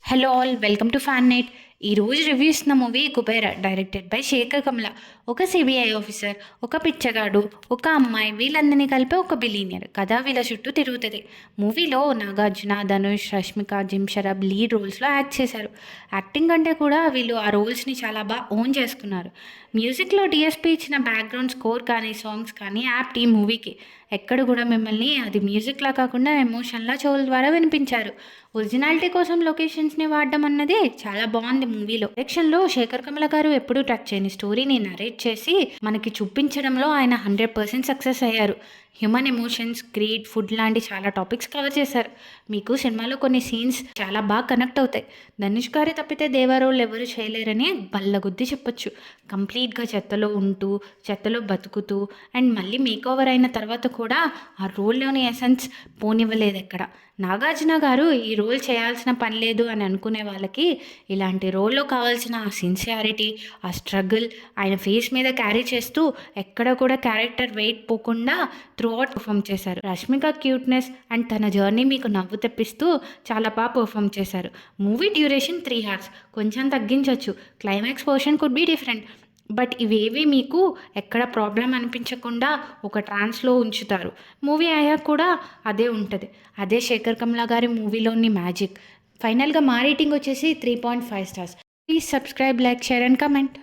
Hello all welcome to fan night. ఈరోజు review ఇస్తున్న movie Kubera, directed by Sekhar Kammula. ఒక CBI officer, ఒక పిచ్చగాడు, ఒక అమ్మాయి, వీళ్ళందరినీ కలిపి ఒక బిలీనియర్ కథ వీళ్ళ చుట్టూ తిరుగుతుంది. మూవీలో నాగార్జున, ధనుష్, రష్మిక, జిమ్ షరబ్ లీడ్ రోల్స్లో యాక్ట్ చేశారు. యాక్టింగ్ కంటే కూడా వీళ్ళు ఆ రోల్స్ని చాలా బాగా ఓన్ చేసుకున్నారు. మ్యూజిక్లో డిఎస్పి ఇచ్చిన బ్యాక్గ్రౌండ్ స్కోర్ కానీ సాంగ్స్ కానీ యాప్ట్ ఈ మూవీకి. ఎక్కడ కూడా మిమ్మల్ని అది మ్యూజిక్లా కాకుండా ఎమోషన్లా చెవుల ద్వారా వినిపించారు. ఒరిజినాలిటీ కోసం లొకేషన్స్ని వాడడం అన్నది చాలా బాగుంది మూవీలో. డైరెక్షన్లో శేఖర్ కమల గారు ఎప్పుడూ టచ్ చేయని స్టోరీని నరేట్ చేసి మనకి చూపించడంలో ఆయన 100% సక్సెస్ అయ్యారు. హ్యూమన్ ఎమోషన్స్, గ్రీడ్, ఫుడ్ లాంటి చాలా టాపిక్స్ కవర్ చేశారు. మీకు సినిమాలో కొన్ని సీన్స్ చాలా బాగా కనెక్ట్ అవుతాయి. ధనుష్ గారి తప్పితే దేవా రోల్ ఎవరు చేయలేరని బల్లగుద్ది చెప్పొచ్చు. కంప్లీట్గా చెత్తలో ఉంటూ, చెత్తలో బతుకుతూ అండ్ మళ్ళీ మేకోవర్ అయిన తర్వాత కూడా ఆ రోల్లోని ఎసెన్స్ పోనివ్వలేదు ఎక్కడ. నాగార్జున గారు ఈ రోల్ చేయాల్సిన పని లేదు అని అనుకునే వాళ్ళకి ఇలాంటి రోల్లో కావాల్సిన ఆ సిన్సియారిటీ, ఆ స్ట్రగుల్ ఆయన ఫేస్ మీద క్యారీ చేస్తూ ఎక్కడ కూడా క్యారెక్టర్ వెయిట్ పోకుండా త్రూ అవుట్ పర్ఫామ్ చేశారు. రష్మిక క్యూట్నెస్ అండ్ తన జర్నీ మీకు నవ్వు తెప్పిస్తూ చాలా బాగా పర్ఫామ్ చేశారు. మూవీ డ్యూరేషన్ 3 hours, కొంచెం తగ్గించవచ్చు. Climax portion could be different, but ఇవేవి మీకు ఎక్కడ ప్రాబ్లం అనిపించకుండా ఒక ట్రాన్స్లో ఉంచుతారు. మూవీ అయ్యాక కూడా అదే ఉంటుంది. అదే శేఖర్ కమ్లా గారి మూవీలోని మ్యాజిక్. ఫైనల్గా మా రేటింగ్ వచ్చేసి 3.5 stars. Please subscribe, like, share and comment.